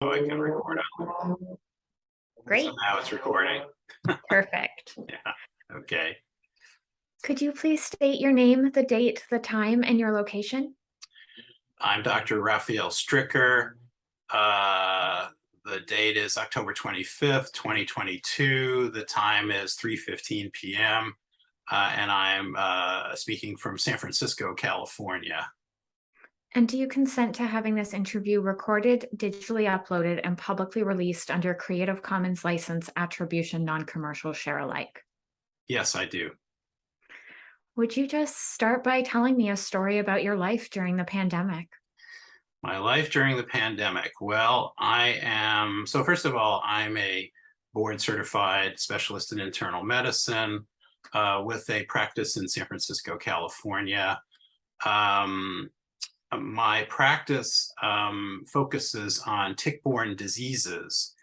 So I can record on. Great. So now it's recording. Perfect. Yeah. Okay. Could you please state your name, the date, the time, and your location? I'm Dr. Raphael Stricker. Uh, the date is October 25th, 2022. The time is 3:15 p.m. And I'm speaking from San Francisco, California. And do you consent to having this interview recorded, digitally uploaded, and publicly released under Creative Commons license attribution non-commercial share alike? Yes, I do. Would you just start by telling me a story about your life during the pandemic? My life during the pandemic. Well, so first of all, I'm a board certified specialist in internal medicine with a practice in San Francisco, California. Um, my practice focuses on tick-borne diseases,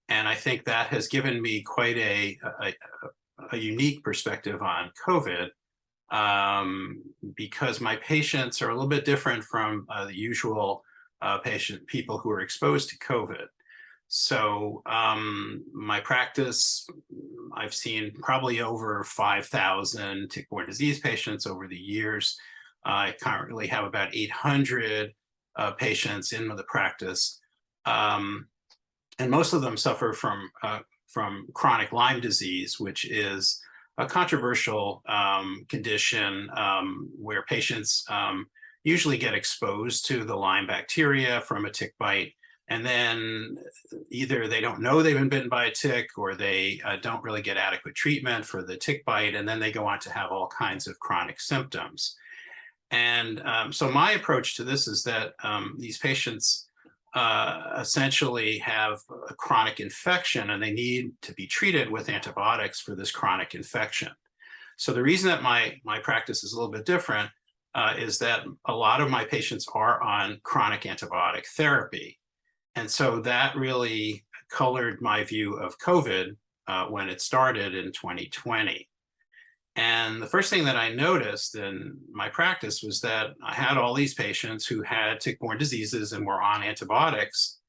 and I think that has given me quite a unique perspective on COVID because my patients are a little bit different from the usual people who are exposed to COVID. So my practice, I've seen probably over 5,000 tick-borne disease patients over the years. I currently have about 800 patients in the practice, and most of them suffer from chronic Lyme disease, which is a controversial condition where patients usually get exposed to the Lyme bacteria from a tick bite, and then either they don't know they've been bitten by a tick, or they don't really get adequate treatment for the tick bite, and then they go on to have all kinds of chronic symptoms. And so my approach to this is that these patients essentially have a chronic infection, and they need to be treated with antibiotics for this chronic infection. So the reason that my practice is a little bit different is that a lot of my patients are on chronic antibiotic therapy. And so that really colored my view of COVID when it started in 2020. And the first thing that I noticed in my practice was that I had all these patients who had tick-borne diseases and were on antibiotics,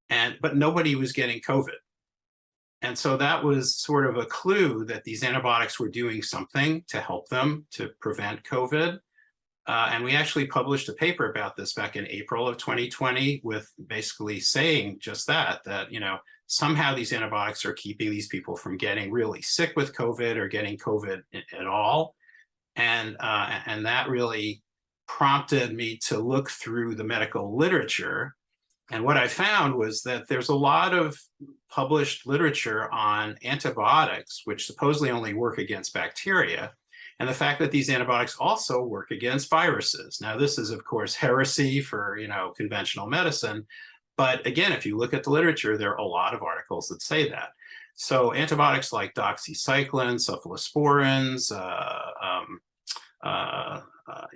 but nobody was getting COVID. And so that was sort of a clue that these antibiotics were doing something to help them to prevent COVID. And we actually published a paper about this back in April of 2020 with basically saying just that, somehow these antibiotics are keeping these people from getting really sick with COVID or getting COVID at all. And that really prompted me to look through the medical literature. And what I found was that there's a lot of published literature on antibiotics, which supposedly only work against bacteria, and the fact that these antibiotics also work against viruses. Now, this is, of course, heresy for conventional medicine. But again, if you look at the literature, there are a lot of articles that say that. So antibiotics like doxycycline, cephalosporins,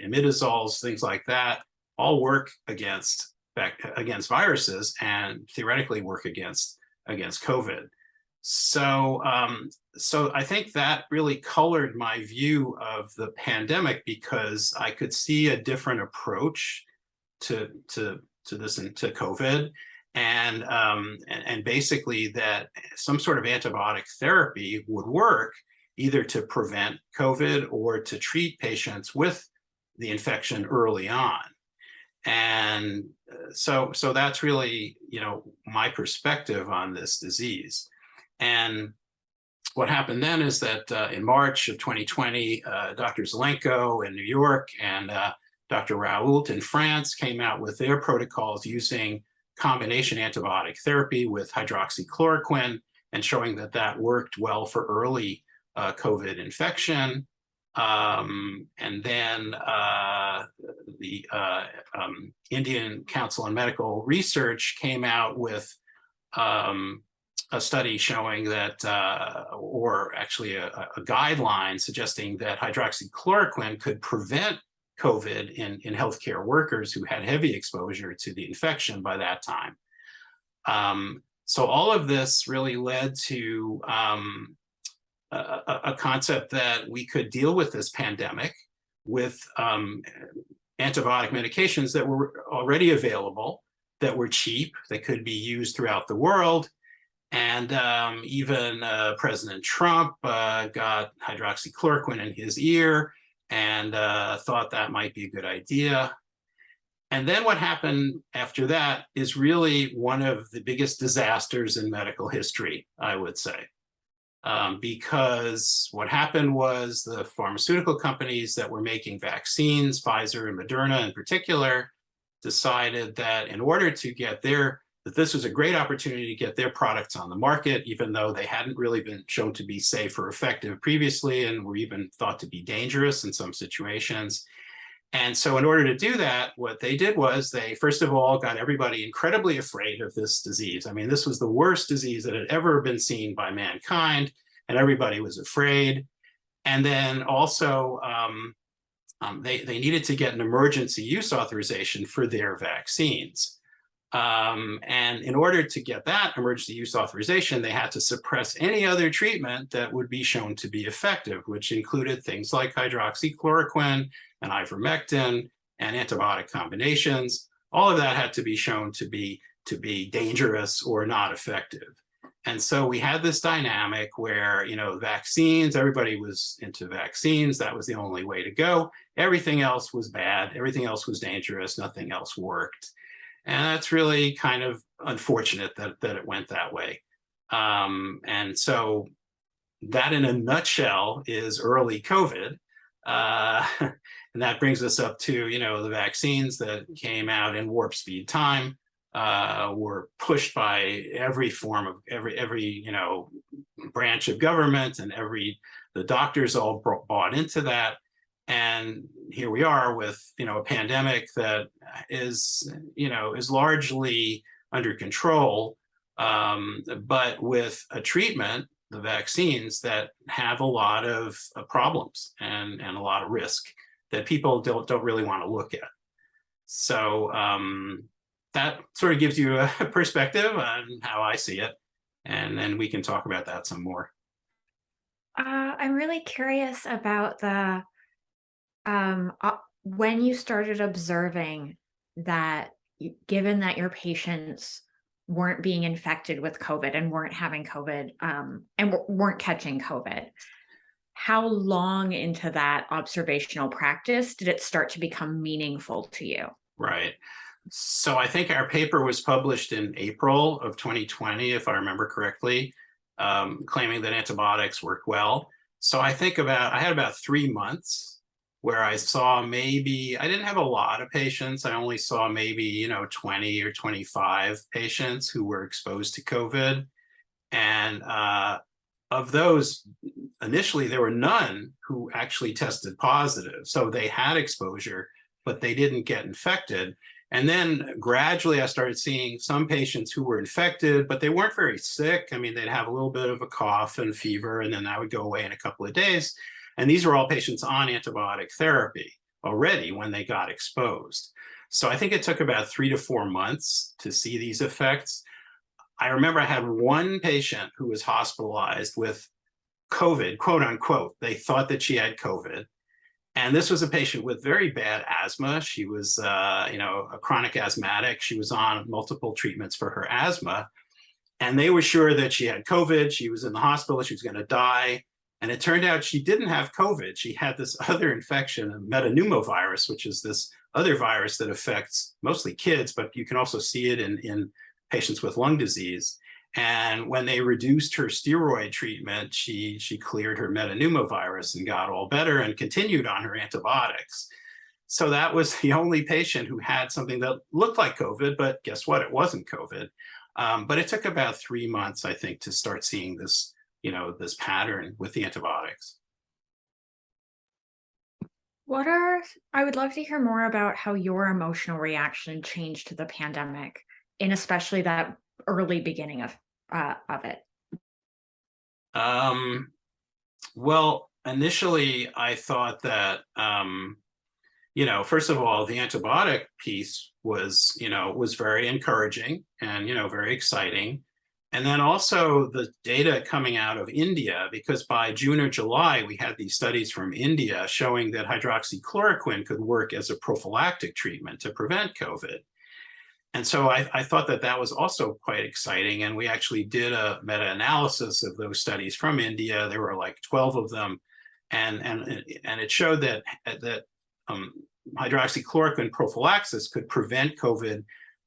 imidazoles, things like that, all work against viruses and theoretically work against COVID. So I think that really colored my view of the pandemic, because I could see a different approach to this and to COVID, and basically that some sort of antibiotic therapy would work either to prevent COVID or to treat patients with the infection early on. And so that's really my perspective on this disease. And what happened then is that in March of 2020, Dr. Zelenko in New York and Dr. Raoult in France came out with their protocols using combination antibiotic therapy with hydroxychloroquine, and showing that that worked well for early COVID infection. And then the Indian Council on Medical Research came out with a study showing that, or actually a guideline suggesting that hydroxychloroquine could prevent COVID in healthcare workers who had heavy exposure to the infection by that time. So all of this really led to a concept that we could deal with this pandemic with antibiotic medications that were already available that were cheap, that could be used throughout the world. And even President Trump got hydroxychloroquine in his ear and thought that might be a good idea. And then what happened after that is really one of the biggest disasters in medical history, I would say. Because what happened was the pharmaceutical companies that were making vaccines, Pfizer and Moderna in particular, decided that in order to get that this was a great opportunity to get their products on the market, even though they hadn't really been shown to be safe or effective previously and were even thought to be dangerous in some situations. And so in order to do that, what they did was they, first of all, got everybody incredibly afraid of this disease. I mean, this was the worst disease that had ever been seen by mankind, and everybody was afraid. And then also, they needed to get an emergency use authorization for their vaccines. And in order to get that emergency use authorization, they had to suppress any other treatment that would be shown to be effective, which included things like hydroxychloroquine and ivermectin and antibiotic combinations. All of that had to be shown to be dangerous or not effective. And so we had this dynamic where, vaccines, everybody was into vaccines. That was the only way to go. Everything else was bad. Everything else was dangerous. Nothing else worked. And that's really kind of unfortunate that it went that way. And so that in a nutshell is early COVID. And that brings us up to, the vaccines that came out in warp speed time were pushed by every form of every branch of government, and the doctors all bought into that. And here we are with, a pandemic that is largely under control, but with a treatment, the vaccines, that have a lot of problems and a lot of risk that people don't really want to look at. So that sort of gives you a perspective on how I see it, and then we can talk about that some more. I'm really curious about when you started observing that, given that your patients weren't being infected with COVID and weren't having COVID, and weren't catching COVID, how long into that observational practice did it start to become meaningful to you? Right. So I think our paper was published in April of 2020, if I remember correctly, claiming that antibiotics work well. So I had about 3 months where I saw I didn't have a lot of patients. I only saw maybe, 20 or 25 patients who were exposed to COVID. And of those, initially, there were none who actually tested positive. So they had exposure, but they didn't get infected. And then gradually I started seeing some patients who were infected, but they weren't very sick. I mean, they'd have a little bit of a cough and fever, and then that would go away in a couple of days. And these were all patients on antibiotic therapy already when they got exposed. So I think it took about 3 to 4 months to see these effects. I remember I had one patient who was hospitalized with COVID, quote unquote. They thought that she had COVID. And this was a patient with very bad asthma. She was, a chronic asthmatic. She was on multiple treatments for her asthma. And they were sure that she had COVID. She was in the hospital. She was going to die. And it turned out she didn't have COVID. She had this other infection, a metapneumovirus, which is this other virus that affects mostly kids, but you can also see it in patients with lung disease. And when they reduced her steroid treatment, she cleared her metapneumovirus and got all better and continued on her antibiotics. So that was the only patient who had something that looked like COVID, but guess what? It wasn't COVID. But it took about 3 months, I think, to start seeing this, this pattern with the antibiotics. I would love to hear more about how your emotional reaction changed to the pandemic, in especially that early beginning of it. Well, initially I thought that, first of all, the antibiotic piece was, was very encouraging and, very exciting. And then also the data coming out of India, because by June or July, we had these studies from India showing that hydroxychloroquine could work as a prophylactic treatment to prevent COVID. And so I thought that that was also quite exciting. And we actually did a meta-analysis of those studies from India. There were like 12 of them. And it showed that um, hydroxychloroquine prophylaxis could prevent COVID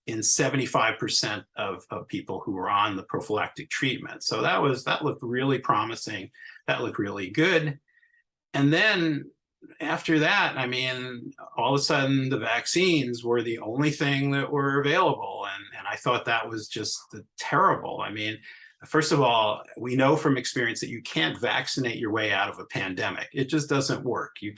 in 75% of people who were on the prophylactic treatment. So that looked really promising. That looked really good. And then after that, I mean, all of a sudden the vaccines were the only thing that were available. And I thought that was just terrible. I mean, first of all, we know from experience that you can't vaccinate your way out of a pandemic. It just doesn't work. You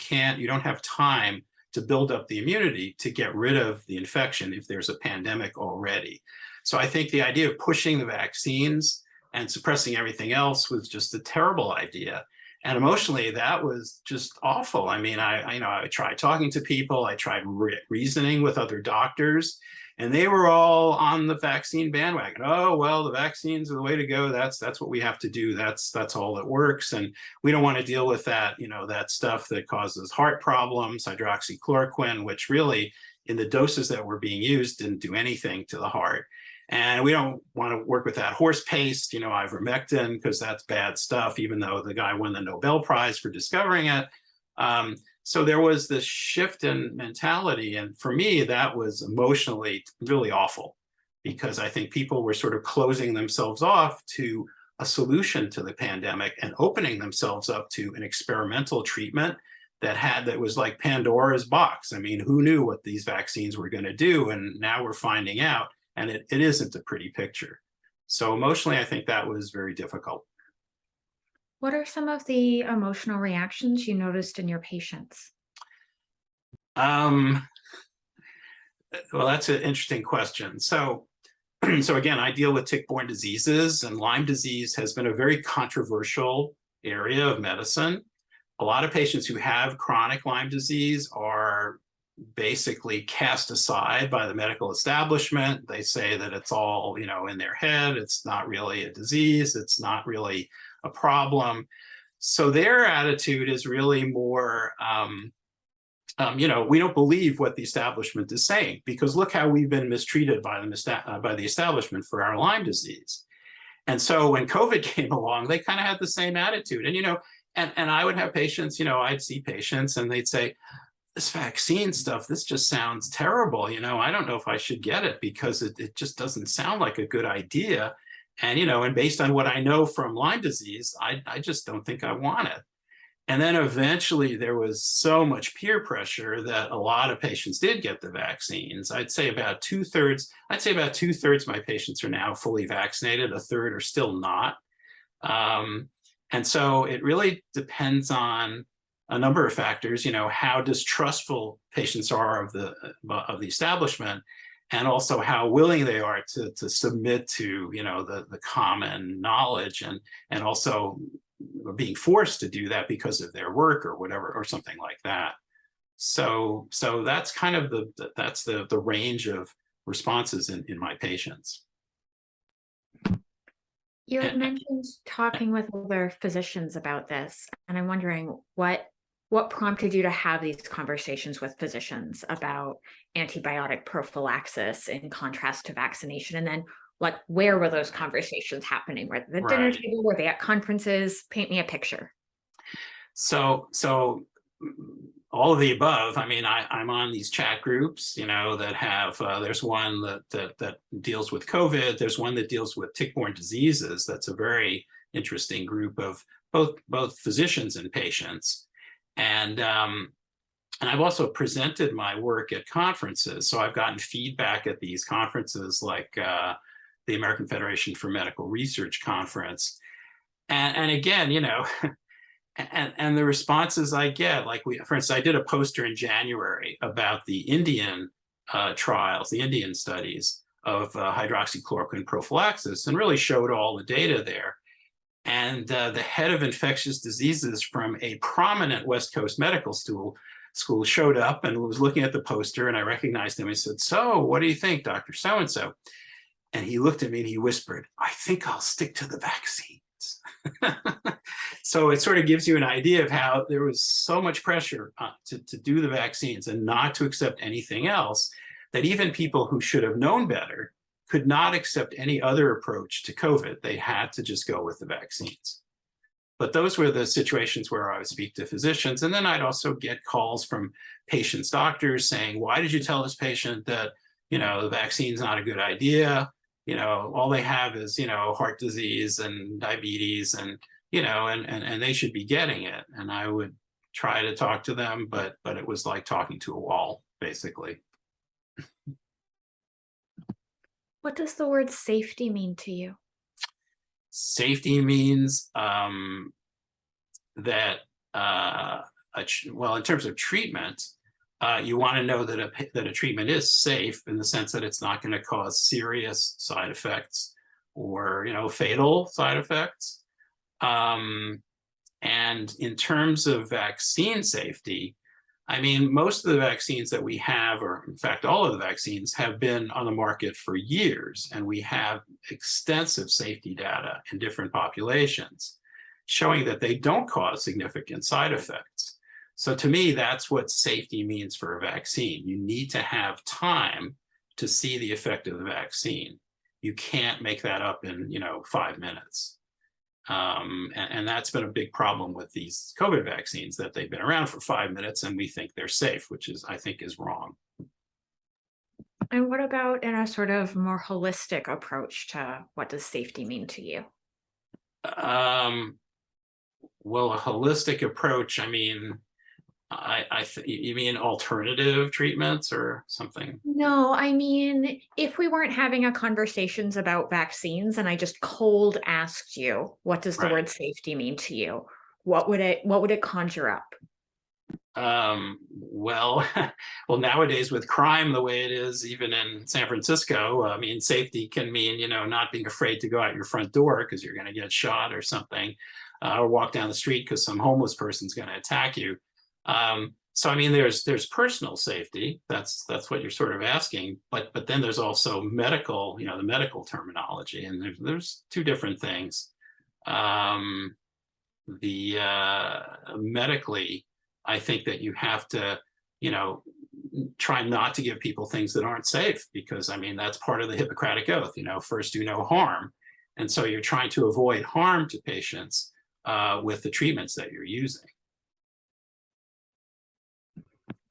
don't have time to build up the immunity to get rid of the infection if there's a pandemic already. So I think the idea of pushing the vaccines and suppressing everything else was just a terrible idea. And emotionally, that was just awful. I mean, I tried talking to people, I tried reasoning with other doctors, and they were all on the vaccine bandwagon. Oh, well, the vaccines are the way to go. That's what we have to do. That's all that works. And we don't want to deal with that, that stuff that causes heart problems, hydroxychloroquine, which really in the doses that were being used didn't do anything to the heart. And we don't want to work with that horse paste, ivermectin, because that's bad stuff, even though the guy won the Nobel Prize for discovering it. So there was this shift in mentality. And for me, that was emotionally really awful, because I think people were sort of closing themselves off to a solution to the pandemic and opening themselves up to an experimental treatment that was like Pandora's box. I mean, who knew what these vaccines were going to do? And now we're finding out. And it isn't a pretty picture. So emotionally, I think that was very difficult. What are some of the emotional reactions you noticed in your patients? Well, that's an interesting question. So again, I deal with tick-borne diseases, and Lyme disease has been a very controversial area of medicine. A lot of patients who have chronic Lyme disease are basically cast aside by the medical establishment. They say that it's all, in their head. It's not really a disease. It's not really a problem. So their attitude is really more, we don't believe what the establishment is saying, because look how we've been mistreated by the establishment for our Lyme disease. And so when COVID came along, they kind of had the same attitude. And, and I would have patients, I'd see patients and they'd say, this vaccine stuff, this just sounds terrible. I don't know if I should get it, because it just doesn't sound like a good idea. And, and based on what I know from Lyme disease, I just don't think I want it. And then eventually there was so much peer pressure that a lot of patients did get the vaccines. I'd say about two-thirds of my patients are now fully vaccinated. A third are still not. And so it really depends on a number of factors, how distrustful patients are of the establishment, and also how willing they are to submit to, the common knowledge, and also being forced to do that because of their work or whatever, or something like that. So that's kind of the range of responses in my patients. You had mentioned talking with other physicians about this, and I'm wondering what prompted you to have these conversations with physicians about antibiotic prophylaxis in contrast to vaccination? And then, where were those conversations happening? Were they at the dinner table? Were they at conferences? Paint me a picture. So all of the above. I mean, I'm on these chat groups, that have, there's one that deals with COVID. There's one that deals with tick-borne diseases. That's a very interesting group of both physicians and patients. And I've also presented my work at conferences. So I've gotten feedback at these conferences, like the American Federation for Medical Research Conference. And again, and the responses I get, for instance, I did a poster in January about the Indian trials, the Indian studies of hydroxychloroquine prophylaxis, and really showed all the data there. And the head of infectious diseases from a prominent West Coast medical school showed up and was looking at the poster, and I recognized him. He said, "So what do you think, Dr. So-and-so?" And he looked at me and he whispered, "I think I'll stick to the vaccines." So it sort of gives you an idea of how there was so much pressure to do the vaccines and not to accept anything else, that even people who should have known better could not accept any other approach to COVID. They had to just go with the vaccines. But those were the situations where I would speak to physicians. And then I'd also get calls from patients' doctors saying, why did you tell this patient that, the vaccine's not a good idea? All they have is, heart disease and diabetes and, and they should be getting it. And I would try to talk to them, but it was like talking to a wall, basically. What does the word safety mean to you? Safety means that, well, in terms of treatment, you want to know that a treatment is safe in the sense that it's not going to cause serious side effects or, fatal side effects. And in terms of vaccine safety, I mean, most of the vaccines that we have, or in fact, all of the vaccines have been on the market for years, and we have extensive safety data in different populations showing that they don't cause significant side effects. So to me, that's what safety means for a vaccine. You need to have time to see the effect of the vaccine. You can't make that up in, 5 minutes. And that's been a big problem with these COVID vaccines, that they've been around for 5 minutes and we think they're safe, which I think is wrong. And what about in a sort of more holistic approach to what does safety mean to you? Well, a holistic approach, I mean, you mean alternative treatments or something? No, I mean, if we weren't having a conversations about vaccines and I just cold asked you, what does the Right. word safety mean to you? What would it conjure up? Well, well, nowadays with crime the way it is, even in San Francisco, I mean, safety can mean, not being afraid to go out your front door because you're going to get shot or something, or walk down the street because some homeless person's going to attack you. So I mean, there's personal safety. That's what you're sort of asking. But then there's also medical, the medical terminology, and there's two different things. Medically, I think that you have to, try not to give people things that aren't safe, because I mean, that's part of the Hippocratic Oath, first do no harm. And so you're trying to avoid harm to patients with the treatments that you're using.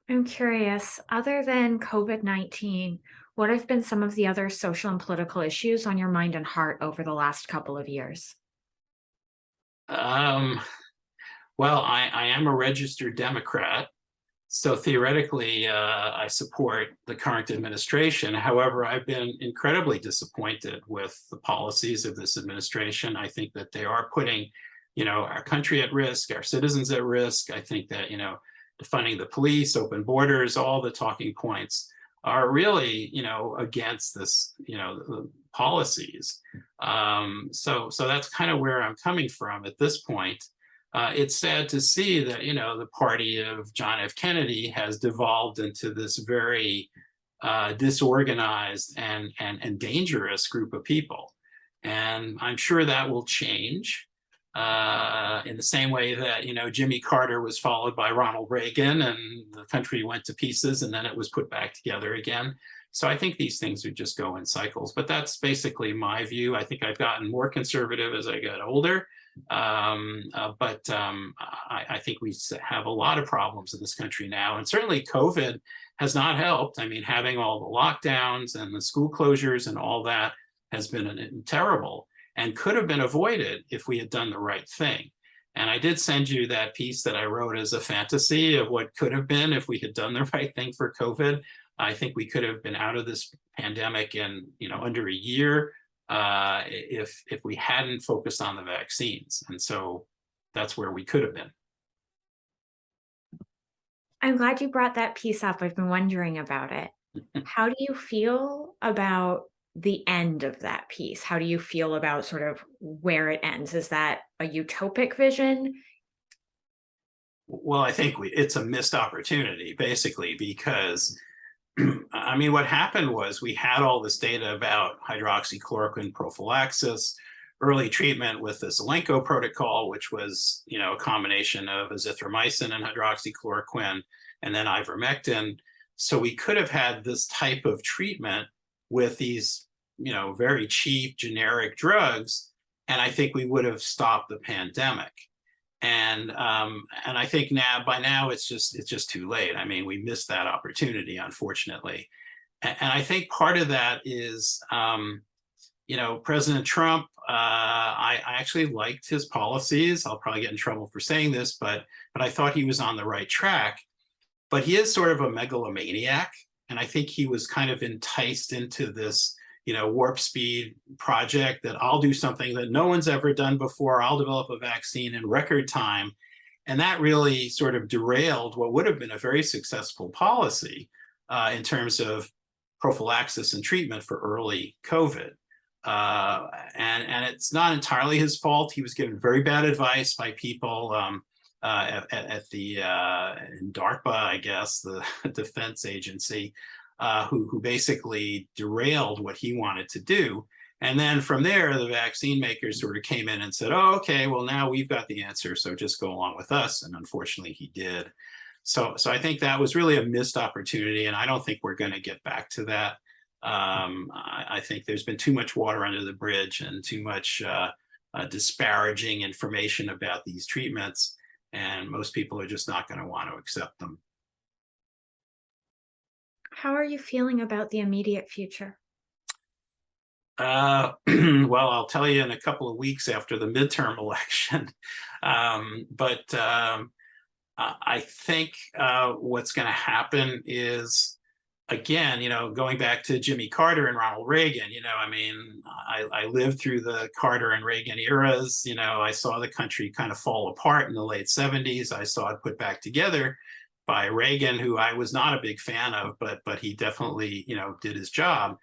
I'm curious, other than COVID-19, what have been some of the other social and political issues on your mind and heart over the last couple of years? Um, well, I am a registered Democrat, so theoretically, I support the current administration. However, I've been incredibly disappointed with the policies of this administration. I think that they are putting, our country at risk, our citizens at risk. I think that, defunding the police, open borders, all the talking points are really, against this, the policies. So that's kind of where I'm coming from at this point. It's sad to see that, the party of John F. Kennedy has devolved into this very disorganized and dangerous group of people. And I'm sure that will change. In the same way that, Jimmy Carter was followed by Ronald Reagan and the country went to pieces and then it was put back together again. So I think these things would just go in cycles, but that's basically my view. I think I've gotten more conservative as I got older. But I think we have a lot of problems in this country now, and certainly COVID has not helped. I mean, having all the lockdowns and the school closures and all that has been terrible, and could have been avoided if we had done the right thing. And I did send you that piece that I wrote as a fantasy of what could have been if we had done the right thing for COVID. I think we could have been out of this pandemic in, under a year if we hadn't focused on the vaccines. And so that's where we could have been. I'm glad you brought that piece up. I've been wondering about it. How do you feel about the end of that piece? How do you feel about sort of where it ends? Is that a utopic vision? Well, I think it's a missed opportunity, basically, because I mean, what happened was we had all this data about hydroxychloroquine prophylaxis, early treatment with the Zelenko protocol, which was, a combination of azithromycin and hydroxychloroquine, and then ivermectin. So we could have had this type of treatment with these, very cheap generic drugs, and I think we would have stopped the pandemic. And I think by now it's just too late. I mean, we missed that opportunity, unfortunately. And I think part of that is, President Trump. I actually liked his policies. I'll probably get in trouble for saying this, but I thought he was on the right track. But he is sort of a megalomaniac, and I think he was kind of enticed into this, warp speed project that I'll do something that no one's ever done before. I'll develop a vaccine in record time. And that really sort of derailed what would have been a very successful policy in terms of prophylaxis and treatment for early COVID. And it's not entirely his fault. He was given very bad advice by people at the in DARPA, I guess, the defense agency, who basically derailed what he wanted to do. And then from there, the vaccine makers sort of came in and said, oh, okay, well, now we've got the answer, so just go along with us. And unfortunately, he did. So I think that was really a missed opportunity, and I don't think we're going to get back to that. I think there's been too much water under the bridge and too much disparaging information about these treatments, and most people are just not going to want to accept them. How are you feeling about the immediate future? Well, I'll tell you in a couple of weeks after the midterm election. But I think what's going to happen is, again, going back to Jimmy Carter and Ronald Reagan, I mean, I lived through the Carter and Reagan eras. I saw the country kind of fall apart in the late 70s. I saw it put back together by Reagan, who I was not a big fan of, but he definitely, did his job.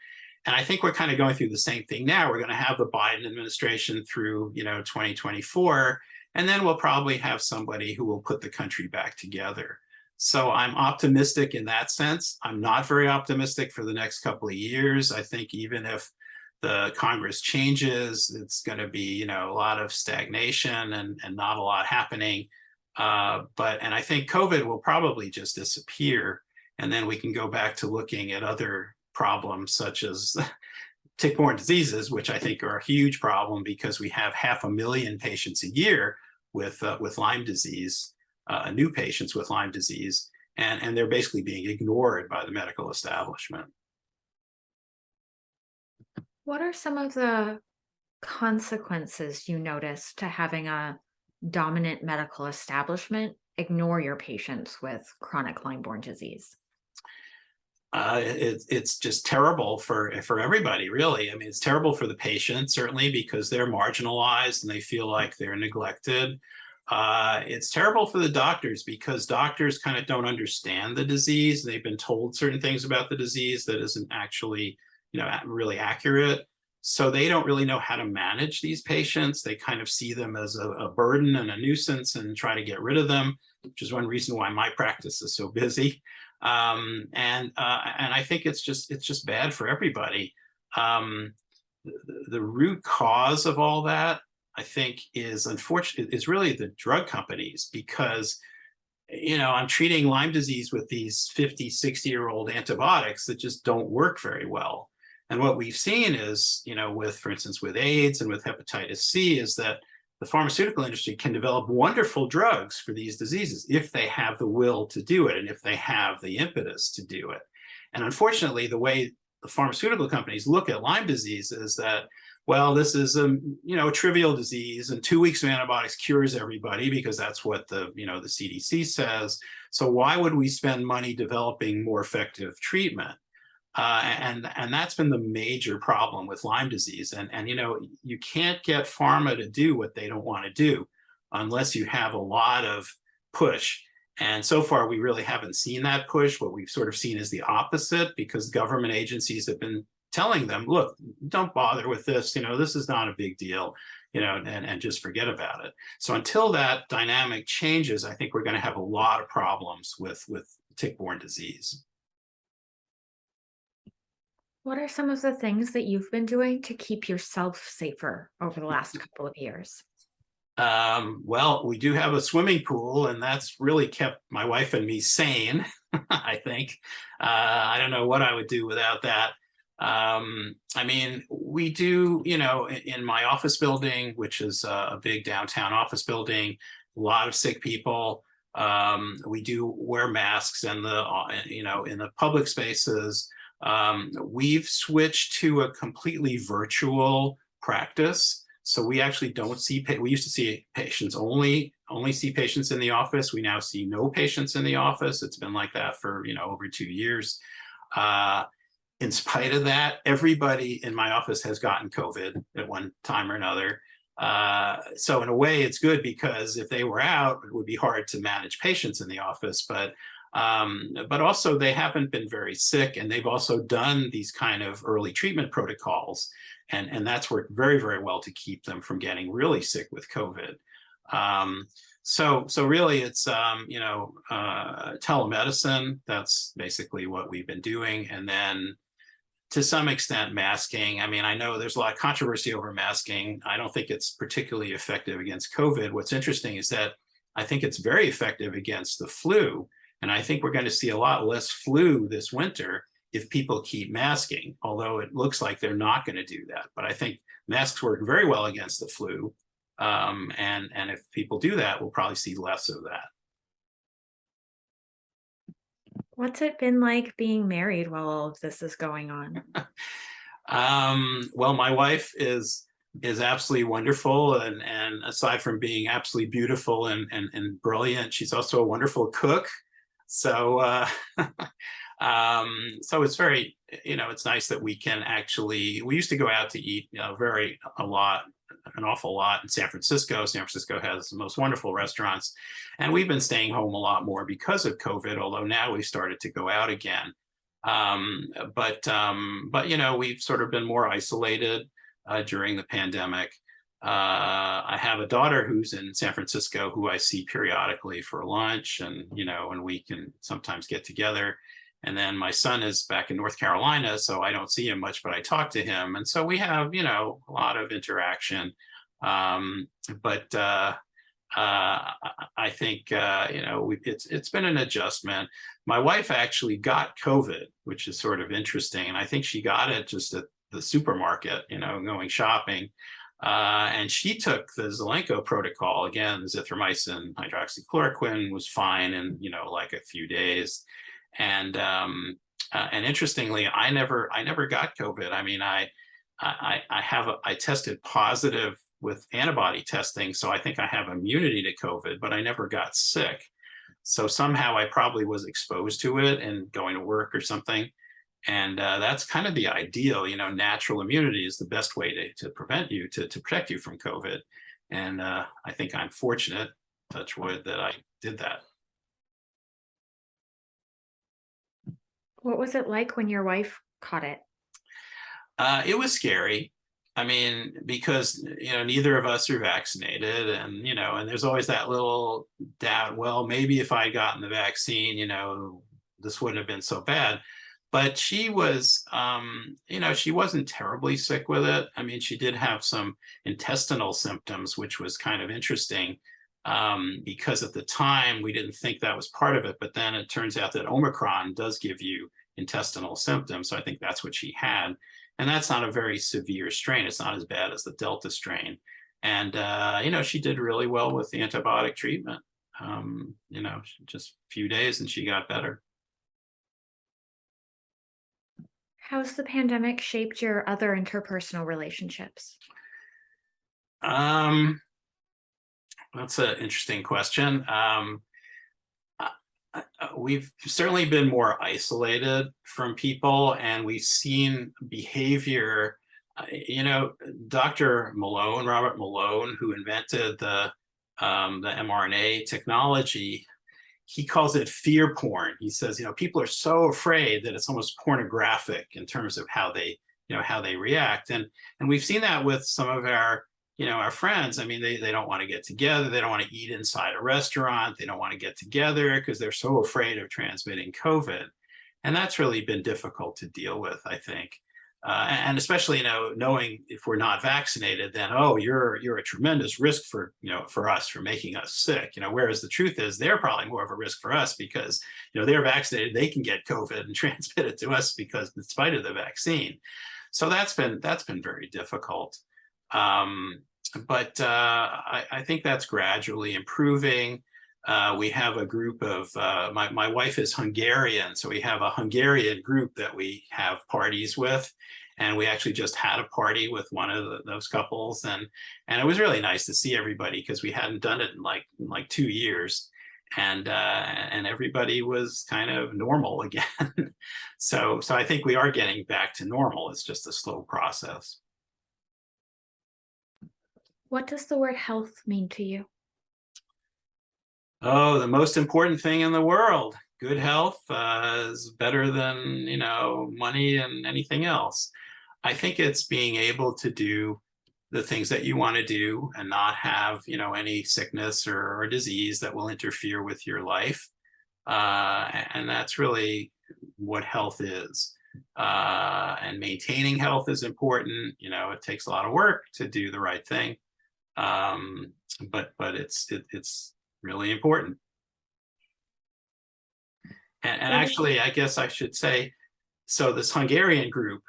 And I think we're kind of going through the same thing now. We're going to have the Biden administration through, 2024, and then we'll probably have somebody who will put the country back together. So I'm optimistic in that sense. I'm not very optimistic for the next couple of years. I think even if the Congress changes, it's going to be, a lot of stagnation and not a lot happening. And I think COVID will probably just disappear, and then we can go back to looking at other problems such as tick-borne diseases, which I think are a huge problem because we have 500,000 patients a year with Lyme disease, new patients with Lyme disease, and they're basically being ignored by the medical establishment. What are some of the consequences you notice to having a dominant medical establishment ignore your patients with chronic Lyme-borne disease? It's just terrible for everybody, really. I mean, it's terrible for the patients, certainly, because they're marginalized and they feel like they're neglected. It's terrible for the doctors because doctors kind of don't understand the disease. They've been told certain things about the disease that isn't actually, really accurate. So they don't really know how to manage these patients. They kind of see them as a burden and a nuisance and try to get rid of them, which is one reason why my practice is so busy. And I think it's just bad for everybody. The root cause of all that, I think, is unfortunate. It's really the drug companies, because I'm treating Lyme disease with these 50, 60-year-old antibiotics that just don't work very well. And what we've seen is, for instance, with AIDS and with hepatitis C, is that the pharmaceutical industry can develop wonderful drugs for these diseases if they have the will to do it and if they have the impetus to do it. And unfortunately, the way the pharmaceutical companies look at Lyme disease is that, well, this is a trivial disease, and 2 weeks of antibiotics cures everybody because that's what the CDC says. So why would we spend money developing more effective treatment? And that's been the major problem with Lyme disease. And you can't get pharma to do what they don't want to do unless you have a lot of push. And so far, we really haven't seen that push. What we've sort of seen is the opposite, because government agencies have been telling them, look, don't bother with this. This is not a big deal, and just forget about it. So until that dynamic changes, I think we're going to have a lot of problems with tick-borne disease. What are some of the things that you've been doing to keep yourself safer over the last couple of years? Well, we do have a swimming pool, and that's really kept my wife and me sane. I think. I don't know what I would do without that. I mean, we do, in my office building, which is a big downtown office building, a lot of sick people. We do wear masks in in the public spaces. We've switched to a completely virtual practice. So we actually don't see, we used to see patients only see patients in the office. We now see no patients in the office. It's been like that for, over 2 years. In spite of that, everybody in my office has gotten COVID at one time or another. So in a way, it's good because if they were out, it would be hard to manage patients in the office. But also they haven't been very sick, and they've also done these kind of early treatment protocols, and that's worked very, very well to keep them from getting really sick with COVID. So really, it's telemedicine. That's basically what we've been doing, and then to some extent masking. I mean, I know there's a lot of controversy over masking. I don't think it's particularly effective against COVID. What's interesting is that I think it's very effective against the flu. And I think we're going to see a lot less flu this winter if people keep masking, although it looks like they're not going to do that. But I think masks work very well against the flu. And if people do that, we'll probably see less of that. What's it been like being married while all of this is going on? Well, my wife is absolutely wonderful, and aside from being absolutely beautiful and brilliant, she's also a wonderful cook. So so it's very, it's nice that we can actually, we used to go out to eat, an awful lot in San Francisco. San Francisco has the most wonderful restaurants, and we've been staying home a lot more because of COVID, although now we've started to go out again. But we've sort of been more isolated during the pandemic. I have a daughter who's in San Francisco who I see periodically for lunch, and we can sometimes get together. And then my son is back in North Carolina, so I don't see him much, but I talk to him. And so we have, a lot of interaction. But I think, it's been an adjustment. My wife actually got COVID, which is sort of interesting. And I think she got it just at the supermarket, going shopping. And she took the Zelenko protocol. Again, zithromycin, hydroxychloroquine was fine in, like a few days. And interestingly, I never got COVID. I mean, I tested positive with antibody testing, so I think I have immunity to COVID, but I never got sick. So somehow I probably was exposed to it and going to work or something. And that's kind of the ideal, natural immunity is the best way to prevent you, to protect you from COVID. And I think I'm fortunate, touch wood, that I did that. What was it like when your wife caught it? It was scary. I mean, because, neither of us are vaccinated, and there's always that little doubt, well, maybe if I had gotten the vaccine, this wouldn't have been so bad. But she was, she wasn't terribly sick with it. I mean, she did have some intestinal symptoms, which was kind of interesting, because at the time we didn't think that was part of it. But then it turns out that Omicron does give you intestinal symptoms. So I think that's what she had. And that's not a very severe strain. It's not as bad as the Delta strain. And, she did really well with the antibiotic treatment. Just a few days and she got better. How's the pandemic shaped your other interpersonal relationships? That's an interesting question. We've certainly been more isolated from people, and we've seen behavior. Dr. Malone, Robert Malone, who invented the mRNA technology, he calls it fear porn. He says, people are so afraid that it's almost pornographic in terms of how they react. And we've seen that with some of our friends. I mean, they don't want to get together. They don't want to eat inside a restaurant. They don't want to get together because they're so afraid of transmitting COVID. And that's really been difficult to deal with, I think. And especially, knowing if we're not vaccinated, then, oh, you're a tremendous risk for, for us, for making us sick, whereas the truth is they're probably more of a risk for us because, they're vaccinated, they can get COVID and transmit it to us because in spite of the vaccine. So that's been very difficult. But I think that's gradually improving. We have a group of, my wife is Hungarian, so we have a Hungarian group that we have parties with. And we actually just had a party with one of those couples. And it was really nice to see everybody because we hadn't done it in like 2 years. And everybody was kind of normal again. So I think we are getting back to normal. It's just a slow process. What does the word health mean to you? Oh, the most important thing in the world. Good health is better than, money and anything else. I think it's being able to do the things that you want to do and not have, any sickness or disease that will interfere with your life. And that's really what health is. And maintaining health is important. It takes a lot of work to do the right thing. But it's really important. And actually, I guess I should say, so this Hungarian group,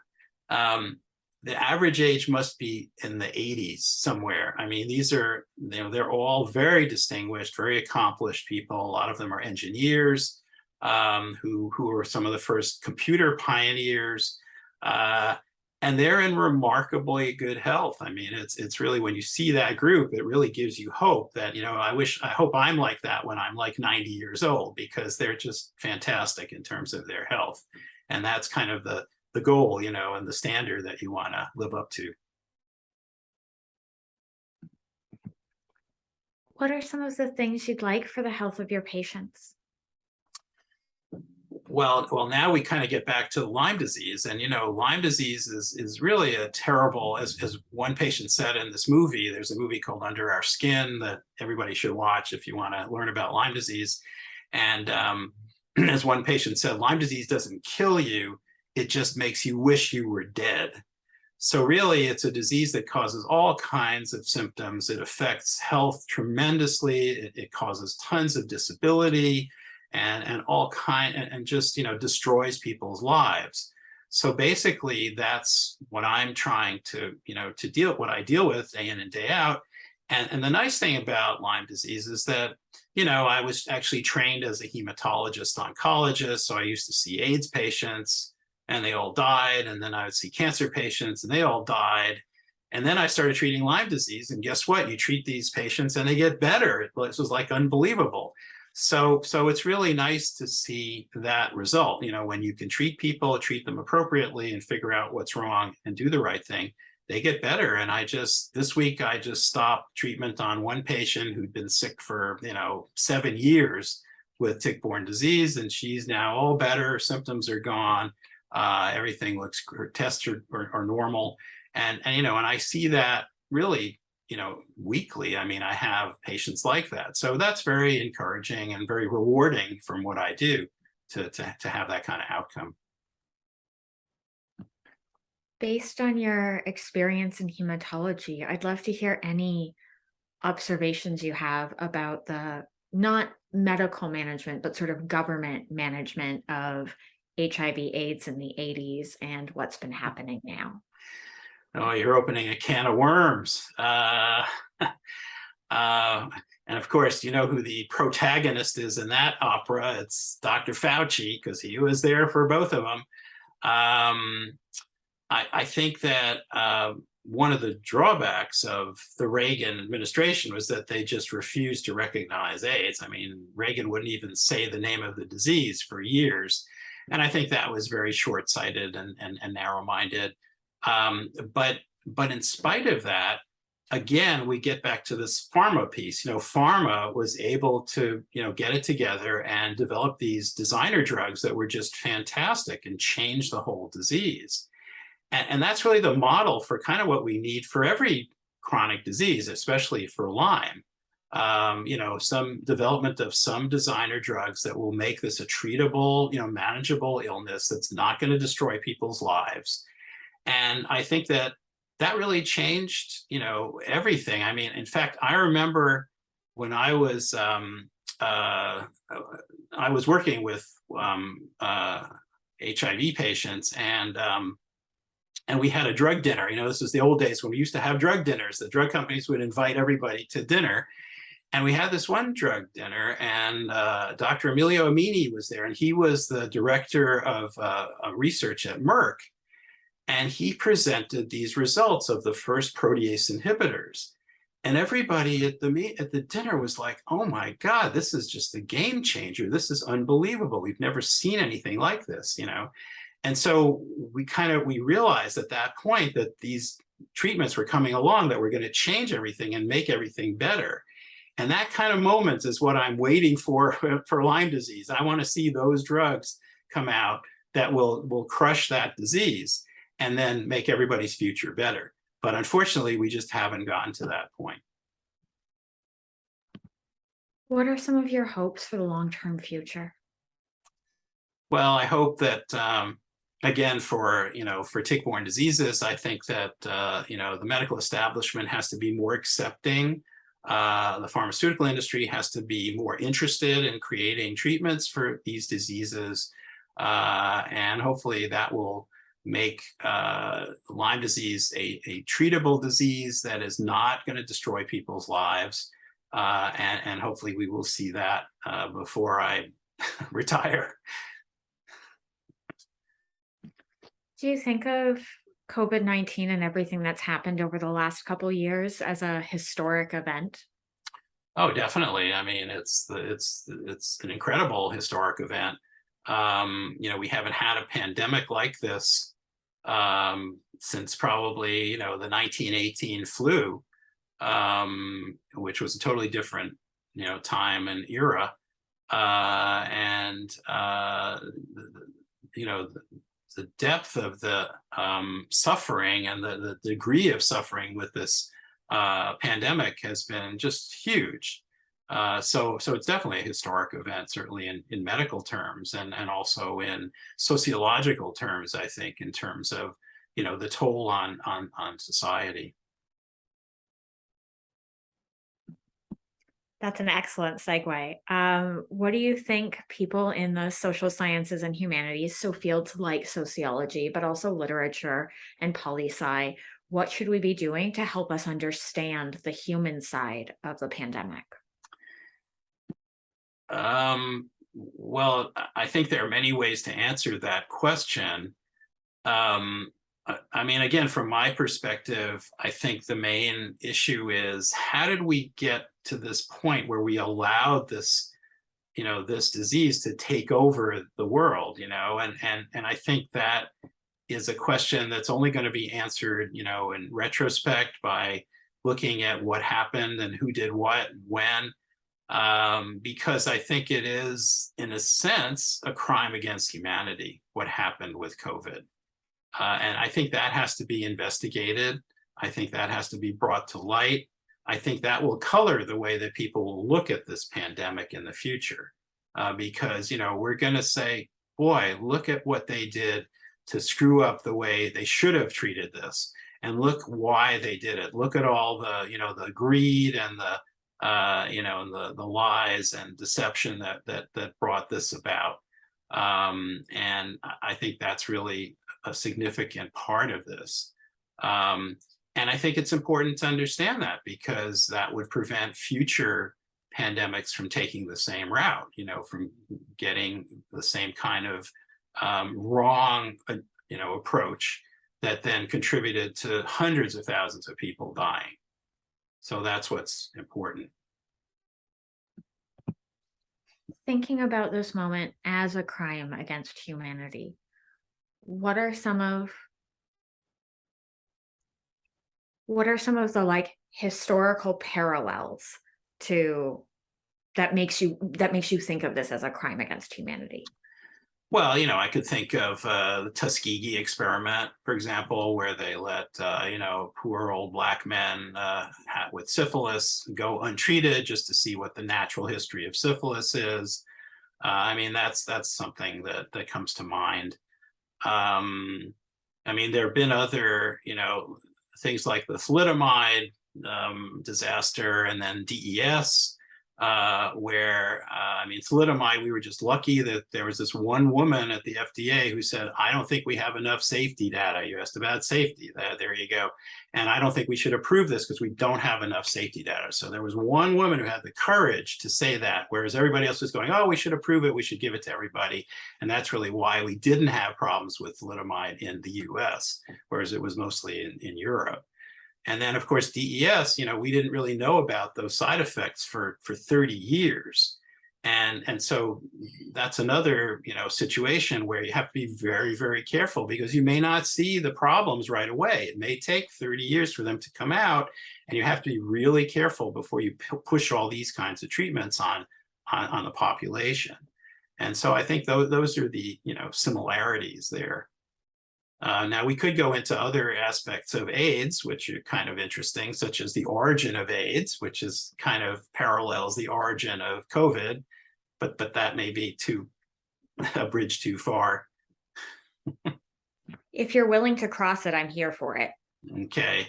the average age must be in the 80s somewhere. I mean, these are, they're all very distinguished, very accomplished people. A lot of them are engineers, who were some of the first computer pioneers. And they're in remarkably good health. I mean, it's really, when you see that group, it really gives you hope that, I hope I'm like that when I'm like 90 years old, because they're just fantastic in terms of their health. And that's kind of the goal, and the standard that you want to live up to. What are some of the things you'd like for the health of your patients? Well, now we kind of get back to Lyme disease, and Lyme disease is really a terrible, as one patient said in this movie. There's a movie called Under Our Skin that everybody should watch if you want to learn about Lyme disease. And as one patient said, Lyme disease doesn't kill you; it just makes you wish you were dead. So really, it's a disease that causes all kinds of symptoms. It affects health tremendously. It causes tons of disability. And all kind, and just destroys people's lives. So basically, that's what I'm trying to what I deal with day in and day out. And the nice thing about Lyme disease is that I was actually trained as a hematologist oncologist, so I used to see AIDS patients and they all died, and then I would see cancer patients and they all died. And then I started treating Lyme disease, and guess what? You treat these patients and they get better. This was like unbelievable. So it's really nice to see that result, when you can treat people, treat them appropriately and figure out what's wrong and do the right thing, they get better. And this week, I just stopped treatment on one patient who'd been sick for, 7 years with tick-borne disease, and she's now all better. Symptoms are gone. Everything looks, her tests are normal. And I see that really, weekly. I mean, I have patients like that. So that's very encouraging and very rewarding from what I do to have that kind of outcome. Based on your experience in hematology, I'd love to hear any observations you have about the not medical management, but sort of government management of HIV/AIDS in the 80s and what's been happening now. Oh, you're opening a can of worms. And of course, you know who the protagonist is in that opera. It's Dr. Fauci, because he was there for both of them. I think that one of the drawbacks of the Reagan administration was that they just refused to recognize AIDS. I mean, Reagan wouldn't even say the name of the disease for years. And I think that was very short-sighted and narrow-minded. But in spite of that, again, we get back to this pharma piece. Pharma was able to, get it together and develop these designer drugs that were just fantastic and changed the whole disease. And that's really the model for kind of what we need for every chronic disease, especially for Lyme. Some development of some designer drugs that will make this a treatable, manageable illness that's not going to destroy people's lives. And I think that that really changed, everything. I mean, in fact, I remember when I was working with HIV patients, and we had a drug dinner. This was the old days when we used to have drug dinners. The drug companies would invite everybody to dinner. And we had this one drug dinner, and Dr. Emilio Amini was there, and he was the director of research at Merck. And he presented these results of the first protease inhibitors. And everybody at the dinner was like, oh my God, this is just a game changer. This is unbelievable. We've never seen anything like this, And so we realized at that point that these treatments were coming along that were going to change everything and make everything better. And that kind of moment is what I'm waiting for Lyme disease. I want to see those drugs come out that will crush that disease and then make everybody's future better. But unfortunately, we just haven't gotten to that point. What are some of your hopes for the long-term future? Well, I hope that, again, for tick-borne diseases, I think that, the medical establishment has to be more accepting. The pharmaceutical industry has to be more interested in creating treatments for these diseases. And hopefully that will make Lyme disease a treatable disease that is not going to destroy people's lives. And hopefully we will see that before I retire. Do you think of COVID-19 and everything that's happened over the last couple of years as a historic event? Oh, definitely. I mean, it's an incredible historic event. We haven't had a pandemic like this since probably, the 1918 flu, which was a totally different, time and era. The depth of the suffering and the degree of suffering with this pandemic has been just huge. So it's definitely a historic event, certainly in medical terms, and also in sociological terms, I think, in terms of, the toll on society. That's an excellent segue. What do you think people in the social sciences and humanities, so fields like sociology, but also literature and poli-sci, what should we be doing to help us understand the human side of the pandemic? Well, I think there are many ways to answer that question. I mean, again, from my perspective, I think the main issue is how did we get to this point where we allowed this, this disease to take over the world, and I think that is a question that's only going to be answered, in retrospect by looking at what happened and who did what and when. Because I think it is, in a sense, a crime against humanity, what happened with COVID. And I think that has to be investigated. I think that has to be brought to light. I think that will color the way that people will look at this pandemic in the future. Because, we're going to say, boy, look at what they did to screw up the way they should have treated this. And look why they did it. Look at all the, the greed and the the lies and deception that brought this about. And I think that's really a significant part of this. And I think it's important to understand that, because that would prevent future pandemics from taking the same route, from getting the same kind of wrong, approach that then contributed to hundreds of thousands of people dying. So that's what's important. Thinking about this moment as a crime against humanity, what are some of the like historical parallels to that makes you think of this as a crime against humanity? Well, I could think of the Tuskegee experiment, for example, where they let, poor old Black men with syphilis go untreated just to see what the natural history of syphilis is. I mean, that's something that comes to mind. I mean, there have been other, things like the thalidomide disaster, and then DES, where, I mean, thalidomide, we were just lucky that there was this one woman at the FDA who said, I don't think we have enough safety data. You asked about safety. There you go. And I don't think we should approve this because we don't have enough safety data. So there was one woman who had the courage to say that, whereas everybody else was going, oh, we should approve it. We should give it to everybody. And that's really why we didn't have problems with thalidomide in the US, whereas it was mostly in Europe. And then, of course, DES, we didn't really know about those side effects for 30 years. And so that's another, situation where you have to be very, very careful, because you may not see the problems right away. It may take 30 years for them to come out, and you have to be really careful before you push all these kinds of treatments on the population. And so I think those are the, similarities there. Now, we could go into other aspects of AIDS, which are kind of interesting, such as the origin of AIDS, which is kind of parallels the origin of COVID, but that may be a bridge too far. If you're willing to cross it, I'm here for it. Okay.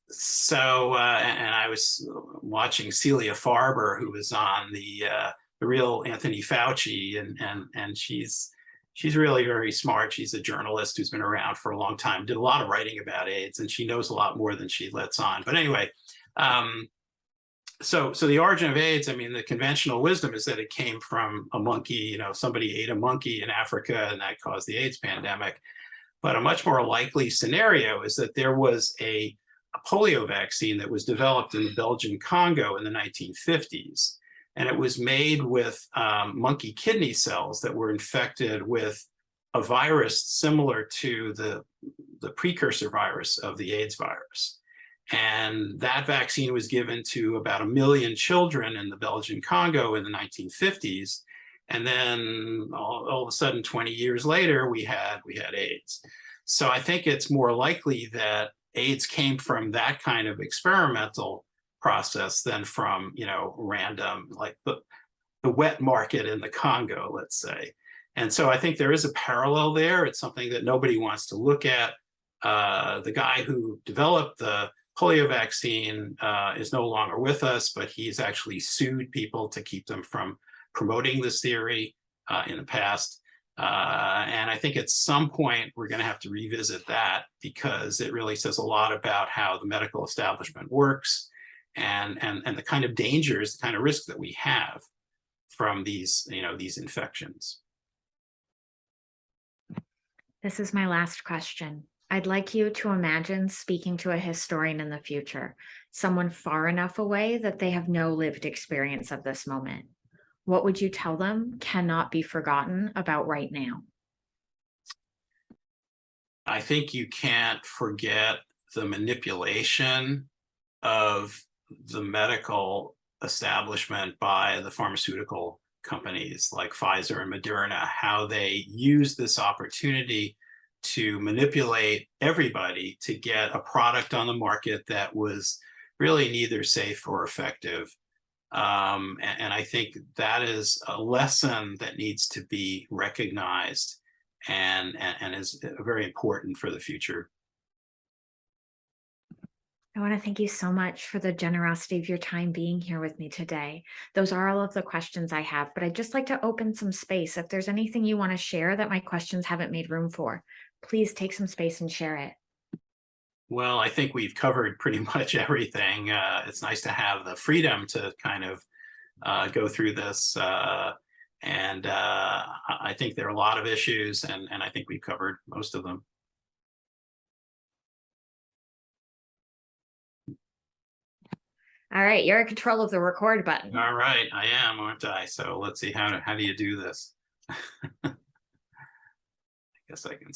So, and I was watching Celia Farber, who was on the real Anthony Fauci, and she's really very smart. She's a journalist who's been around for a long time, did a lot of writing about AIDS, and she knows a lot more than she lets on. But anyway, so the origin of AIDS, I mean, the conventional wisdom is that it came from a monkey, somebody ate a monkey in Africa and that caused the AIDS pandemic. But a much more likely scenario is that there was a polio vaccine that was developed in the Belgian Congo in the 1950s. And it was made with monkey kidney cells that were infected with a virus similar to the precursor virus of the AIDS virus. And that vaccine was given to about 1 million children in the Belgian Congo in the 1950s. And then all of a sudden, 20 years later, we had AIDS. So I think it's more likely that AIDS came from that kind of experimental process than from, random, like the wet market in the Congo, let's say. And so I think there is a parallel there. It's something that nobody wants to look at. The guy who developed the polio vaccine is no longer with us, but he's actually sued people to keep them from promoting this theory in the past. And I think at some point we're going to have to revisit that, because it really says a lot about how the medical establishment works, and the kind of dangers, the kind of risk that we have from these infections. This is my last question. I'd like you to imagine speaking to a historian in the future, someone far enough away that they have no lived experience of this moment. What would you tell them cannot be forgotten about right now? I think you can't forget the manipulation of the medical establishment by the pharmaceutical companies like Pfizer and Moderna, how they use this opportunity to manipulate everybody to get a product on the market that was really neither safe or effective. And I think that is a lesson that needs to be recognized and is very important for the future. I want to thank you so much for the generosity of your time being here with me today. Those are all of the questions I have, but I'd just like to open some space. If there's anything you want to share that my questions haven't made room for, please take some space and share it. Well, I think we've covered pretty much everything. It's nice to have the freedom to kind of go through this. And I think there are a lot of issues, and I think we've covered most of them. All right, you're in control of the record button. All right, I am, aren't I? So let's see, how do you do this? I guess I can